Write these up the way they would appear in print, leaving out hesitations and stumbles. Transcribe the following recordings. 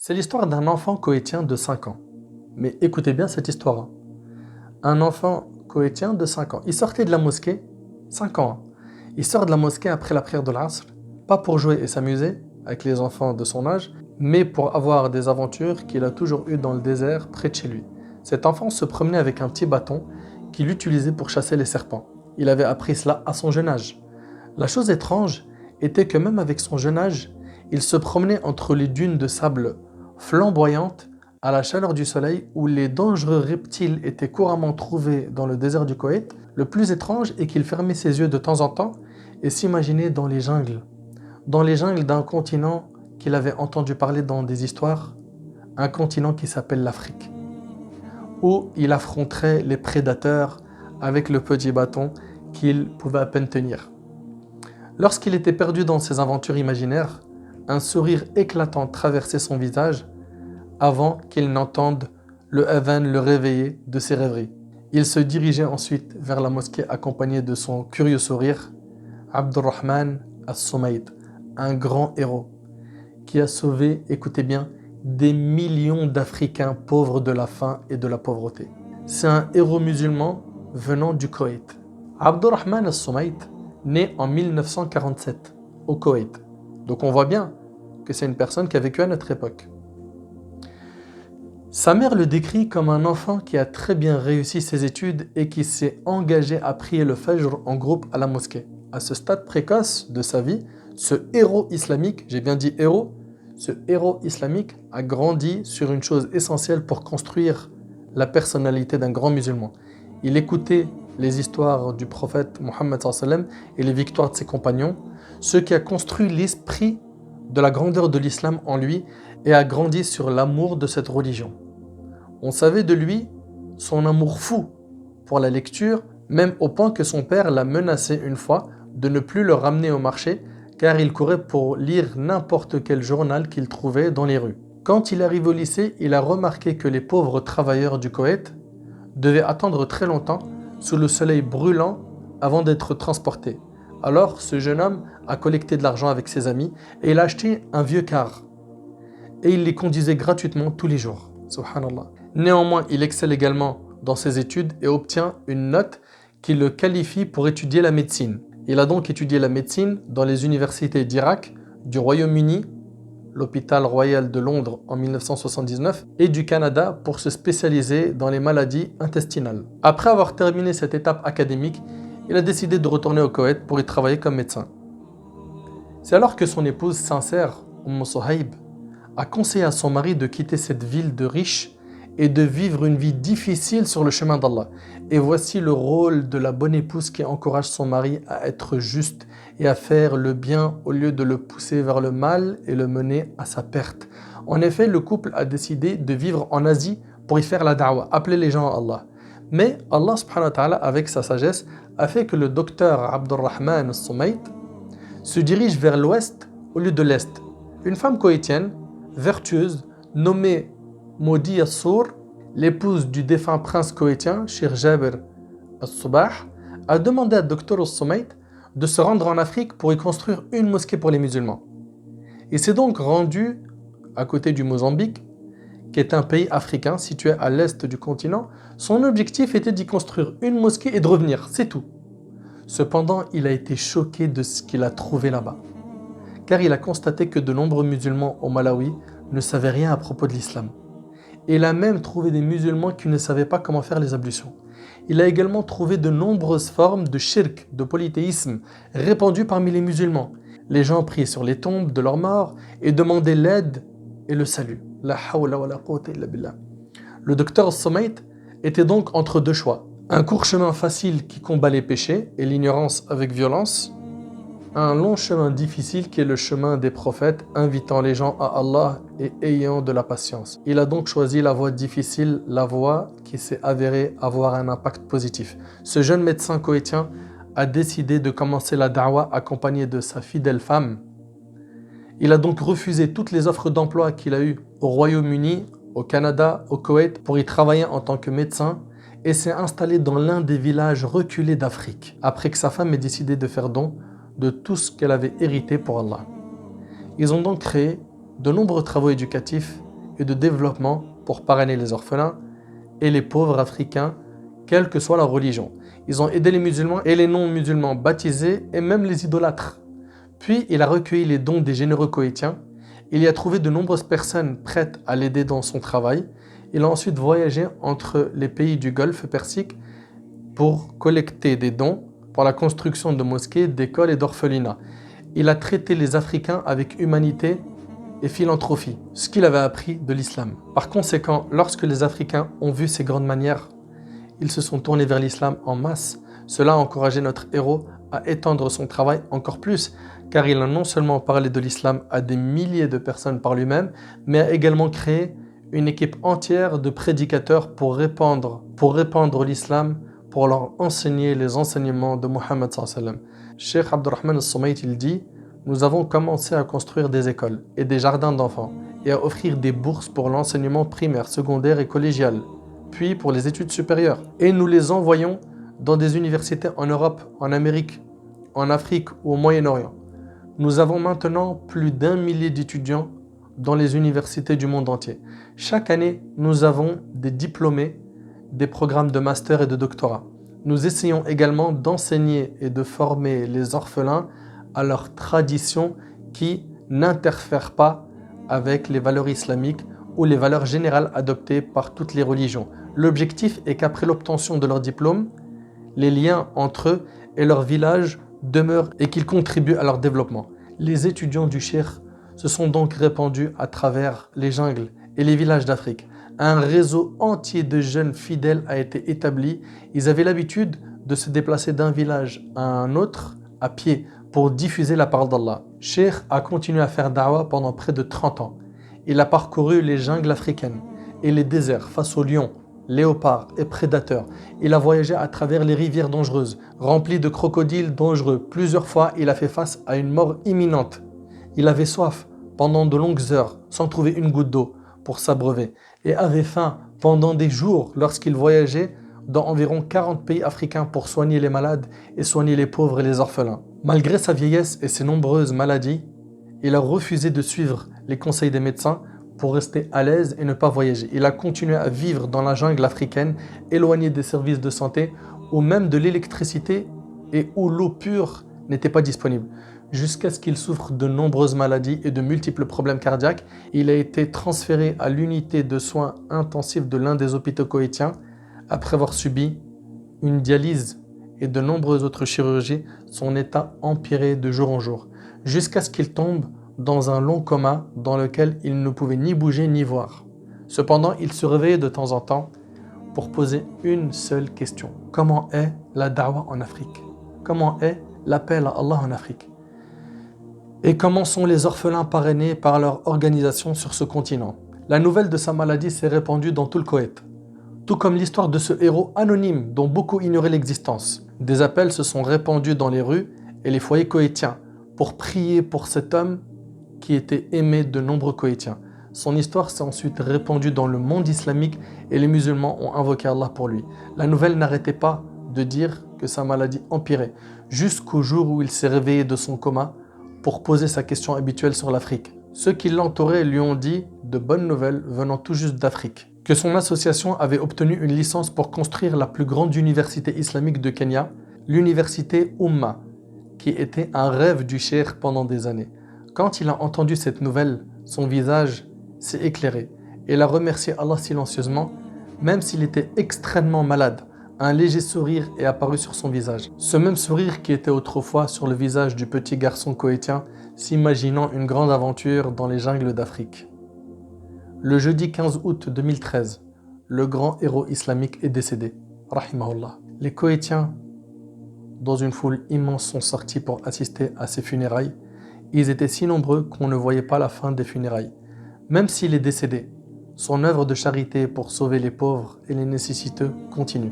C'est l'histoire d'un enfant koweïtien de 5 ans. Mais écoutez bien cette histoire, hein. Un enfant koweïtien de 5 ans. Il sortait de la mosquée, 5 ans, hein. Il sort de la mosquée après la prière de l'Asr, pas pour jouer et s'amuser avec les enfants de son âge, mais pour avoir des aventures qu'il a toujours eues dans le désert près de chez lui. Cet enfant se promenait avec un petit bâton qu'il utilisait pour chasser les serpents. Il avait appris cela à son jeune âge. La chose étrange était que même avec son jeune âge, il se promenait entre les dunes de sable flamboyantes à la chaleur du soleil où les dangereux reptiles étaient couramment trouvés dans le désert du Koweït. Le plus étrange est qu'il fermait ses yeux de temps en temps et s'imaginait dans les jungles d'un continent qu'il avait entendu parler dans des histoires, un continent qui s'appelle l'Afrique, où il affronterait les prédateurs avec le petit bâton qu'il pouvait à peine tenir. Lorsqu'il était perdu dans ses aventures imaginaires, un sourire éclatant traversait son visage avant qu'il n'entende le adhan le réveiller de ses rêveries. Il se dirigeait ensuite vers la mosquée accompagné de son curieux sourire, Abdurrahman as-Soumaït, un grand héros qui a sauvé, écoutez bien, des millions d'Africains pauvres de la faim et de la pauvreté. C'est un héros musulman venant du Koweït. Abdurrahman as-Soumaït, né en 1947 au Koweït. Donc on voit bien que c'est une personne qui a vécu à notre époque. Sa mère le décrit comme un enfant qui a très bien réussi ses études et qui s'est engagé à prier le Fajr en groupe à la mosquée. À ce stade précoce de sa vie, ce héros islamique, j'ai bien dit héros, ce héros islamique a grandi sur une chose essentielle pour construire la personnalité d'un grand musulman. Il écoutait les histoires du prophète Mohammed sallam et les victoires de ses compagnons, ce qui a construit l'esprit de la grandeur de l'islam en lui et a grandi sur l'amour de cette religion. On savait de lui son amour fou pour la lecture, même au point que son père l'a menacé une fois de ne plus le ramener au marché car il courait pour lire n'importe quel journal qu'il trouvait dans les rues. Quand il arrive au lycée, il a remarqué que les pauvres travailleurs du Koweït devaient attendre très longtemps sous le soleil brûlant avant d'être transportés. Alors, ce jeune homme a collecté de l'argent avec ses amis et il a acheté un vieux car. Et il les conduisait gratuitement tous les jours. Subhanallah. Néanmoins, il excelle également dans ses études et obtient une note qui le qualifie pour étudier la médecine. Il a donc étudié la médecine dans les universités d'Irak, du Royaume-Uni, l'hôpital royal de Londres en 1979 et du Canada pour se spécialiser dans les maladies intestinales. Après avoir terminé cette étape académique, il a décidé de retourner au Koweït pour y travailler comme médecin. C'est alors que son épouse sincère, Souhaib, a conseillé à son mari de quitter cette ville de riches et de vivre une vie difficile sur le chemin d'Allah. Et voici le rôle de la bonne épouse qui encourage son mari à être juste et à faire le bien au lieu de le pousser vers le mal et le mener à sa perte. En effet, le couple a décidé de vivre en Asie pour y faire la da'wah, appeler les gens à Allah. Mais Allah subhanahu wa ta'ala, avec sa sagesse, a fait que le docteur Abdurrahman as-Soumaït se dirige vers l'ouest au lieu de l'est. Une femme koweïtienne, vertueuse, nommée Modi As-Sour, l'épouse du défunt prince koweïtien, Shir Jabir As-Subah, a demandé à Dr As-Soumaït de se rendre en Afrique pour y construire une mosquée pour les musulmans. Il s'est donc rendu à côté du Mozambique, qui est un pays africain situé à l'est du continent. Son objectif était d'y construire une mosquée et de revenir, c'est tout. Cependant, il a été choqué de ce qu'il a trouvé là-bas, car il a constaté que de nombreux musulmans au Malawi ne savaient rien à propos de l'islam. Il a même trouvé des musulmans qui ne savaient pas comment faire les ablutions. Il a également trouvé de nombreuses formes de shirk, de polythéisme, répandues parmi les musulmans. Les gens priaient sur les tombes de leurs morts et demandaient l'aide et le salut. La hawla wa la quwwata illa billah. Le docteur As-Soumaït était donc entre deux choix. Un court chemin facile qui combat les péchés et l'ignorance avec violence, un long chemin difficile qui est le chemin des prophètes, invitant les gens à Allah et ayant de la patience. Il a donc choisi la voie difficile, la voie qui s'est avérée avoir un impact positif. Ce jeune médecin koweïtien a décidé de commencer la da'wah accompagné de sa fidèle femme. Il a donc refusé toutes les offres d'emploi qu'il a eues au Royaume-Uni, au Canada, au Koweït pour y travailler en tant que médecin et s'est installé dans l'un des villages reculés d'Afrique après que sa femme ait décidé de faire don de tout ce qu'elle avait hérité pour Allah. Ils ont donc créé de nombreux travaux éducatifs et de développement pour parrainer les orphelins et les pauvres africains, quelle que soit leur religion. Ils ont aidé les musulmans et les non-musulmans baptisés et même les idolâtres. Puis il a recueilli les dons des généreux Koweïtiens. Il y a trouvé de nombreuses personnes prêtes à l'aider dans son travail. Il a ensuite voyagé entre les pays du Golfe Persique pour collecter des dons pour la construction de mosquées, d'écoles et d'orphelinats. Il a traité les Africains avec humanité et philanthropie, ce qu'il avait appris de l'islam. Par conséquent, lorsque les Africains ont vu ces grandes manières, ils se sont tournés vers l'islam en masse. Cela a encouragé notre héros à étendre son travail encore plus, car il a non seulement parlé de l'islam à des milliers de personnes par lui-même, mais a également créé une équipe entière de prédicateurs pour répandre l'islam, pour leur enseigner les enseignements de Mohammed sallallahu alayhi wa sallam. Cheikh Abdurrahman al-Soumaït, il dit: nous avons commencé à construire des écoles et des jardins d'enfants et à offrir des bourses pour l'enseignement primaire, secondaire et collégial, puis pour les études supérieures. Et nous les envoyons dans des universités en Europe, en Amérique, en Afrique ou au Moyen-Orient. Nous avons maintenant plus d'1 millier d'étudiants dans les universités du monde entier. Chaque année, nous avons des diplômés, des programmes de master et de doctorat. Nous essayons également d'enseigner et de former les orphelins à leurs traditions qui n'interfèrent pas avec les valeurs islamiques ou les valeurs générales adoptées par toutes les religions. L'objectif est qu'après l'obtention de leur diplôme, les liens entre eux et leur village demeurent et qu'ils contribuent à leur développement. Les étudiants du Cheikh se sont donc répandus à travers les jungles et les villages d'Afrique. Un réseau entier de jeunes fidèles a été établi. Ils avaient l'habitude de se déplacer d'un village à un autre à pied pour diffuser la parole d'Allah. Cheikh a continué à faire da'wah pendant près de 30 ans. Il a parcouru les jungles africaines et les déserts face aux lions, léopards et prédateurs. Il a voyagé à travers les rivières dangereuses, remplies de crocodiles dangereux. Plusieurs fois, il a fait face à une mort imminente. Il avait soif pendant de longues heures, sans trouver une goutte d'eau pour s'abreuver, et avait faim pendant des jours lorsqu'il voyageait dans environ 40 pays africains pour soigner les malades et soigner les pauvres et les orphelins. Malgré sa vieillesse et ses nombreuses maladies, il a refusé de suivre les conseils des médecins pour rester à l'aise et ne pas voyager. Il a continué à vivre dans la jungle africaine, éloigné des services de santé ou même de l'électricité et où l'eau pure n'était pas disponible. Jusqu'à ce qu'il souffre de nombreuses maladies et de multiples problèmes cardiaques. Il a été transféré à l'unité de soins intensifs de l'un des hôpitaux koweïtiens après avoir subi une dialyse et de nombreuses autres chirurgies. Son état empirait de jour en jour, jusqu'à ce qu'il tombe dans un long coma dans lequel il ne pouvait ni bouger ni voir. Cependant, il se réveillait de temps en temps pour poser une seule question. Comment est la da'wah en Afrique? Comment est l'appel à Allah en Afrique? Et comment sont les orphelins parrainés par leur organisation sur ce continent? La nouvelle de sa maladie s'est répandue dans tout le Koweït, tout comme l'histoire de ce héros anonyme dont beaucoup ignoraient l'existence. Des appels se sont répandus dans les rues et les foyers koweïtiens pour prier pour cet homme qui était aimé de nombreux Koweïtiens. Son histoire s'est ensuite répandue dans le monde islamique et les musulmans ont invoqué Allah pour lui. La nouvelle n'arrêtait pas de dire que sa maladie empirait, jusqu'au jour où il s'est réveillé de son coma pour poser sa question habituelle sur l'Afrique. Ceux qui l'entouraient lui ont dit de bonnes nouvelles venant tout juste d'Afrique. Que son association avait obtenu une licence pour construire la plus grande université islamique de Kenya, l'université Umma, qui était un rêve du cheikh pendant des années. Quand il a entendu cette nouvelle, son visage s'est éclairé. Il a remercié Allah silencieusement, même s'il était extrêmement malade. Un léger sourire est apparu sur son visage. Ce même sourire qui était autrefois sur le visage du petit garçon koweïtien, s'imaginant une grande aventure dans les jungles d'Afrique. Le jeudi 15 août 2013, le grand héros islamique est décédé. Rahimahullah. Les Koweïtiens, dans une foule immense, sont sortis pour assister à ses funérailles. Ils étaient si nombreux qu'on ne voyait pas la fin des funérailles. Même s'il est décédé, son œuvre de charité pour sauver les pauvres et les nécessiteux continue.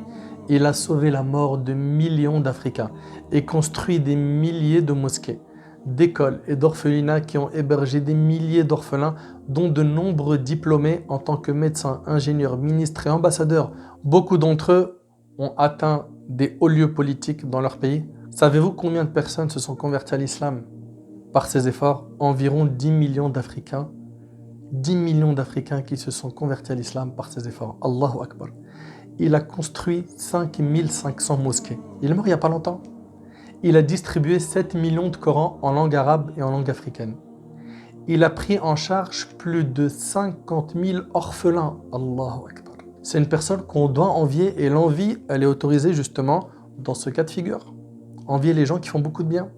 Il a sauvé la mort de millions d'Africains et construit des milliers de mosquées, d'écoles et d'orphelinats qui ont hébergé des milliers d'orphelins, dont de nombreux diplômés en tant que médecins, ingénieurs, ministres et ambassadeurs. Beaucoup d'entre eux ont atteint des hauts lieux politiques dans leur pays. Savez-vous combien de personnes se sont converties à l'islam? Par ces efforts, environ 10 millions d'Africains 10 millions d'Africains qui se sont convertis à l'islam par ses efforts. Allahu Akbar. Il a construit 5500 mosquées. Il est mort il n'y a pas longtemps. Il a distribué 7 millions de Corans en langue arabe et en langue africaine. Il a pris en charge plus de 50 000 orphelins. Allahu Akbar. C'est une personne qu'on doit envier et l'envie, elle est autorisée justement dans ce cas de figure. Envier les gens qui font beaucoup de bien.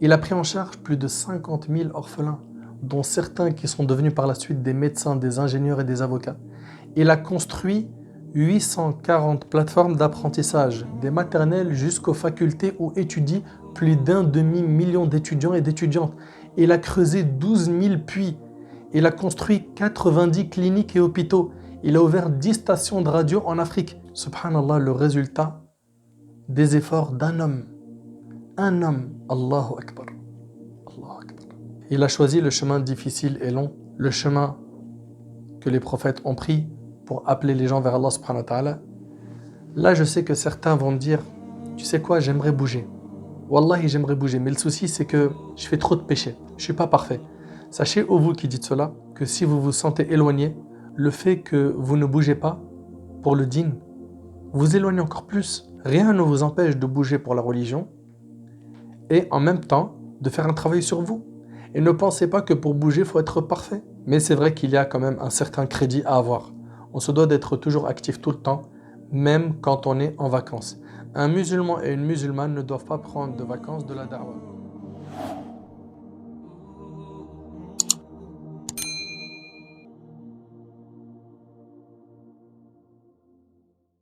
Il a pris en charge plus de 50 000 orphelins, dont certains qui sont devenus par la suite des médecins, des ingénieurs et des avocats. Il a construit 840 plateformes d'apprentissage, des maternelles jusqu'aux facultés où étudient plus d'1 demi-million d'étudiants et d'étudiantes. Il a creusé 12 000 puits. Il a construit 90 cliniques et hôpitaux. Il a ouvert 10 stations de radio en Afrique. Subhanallah, le résultat des efforts d'un homme. Un homme. Allahu Akbar. Allahu Akbar. Il a choisi le chemin difficile et long, le chemin que les prophètes ont pris pour appeler les gens vers Allah subhanahu wa ta'ala. Là, je sais que certains vont me dire, tu sais quoi, j'aimerais bouger. Wallahi, j'aimerais bouger, mais le souci, c'est que je fais trop de péchés. Je ne suis pas parfait. Sachez, ô vous qui dites cela, que si vous vous sentez éloigné, le fait que vous ne bougez pas pour le dîn, vous éloignez encore plus. Rien ne vous empêche de bouger pour la religion et en même temps de faire un travail sur vous. Et ne pensez pas que pour bouger, il faut être parfait. Mais c'est vrai qu'il y a quand même un certain crédit à avoir. On se doit d'être toujours actif tout le temps, même quand on est en vacances. Un musulman et une musulmane ne doivent pas prendre de vacances de la da'wah.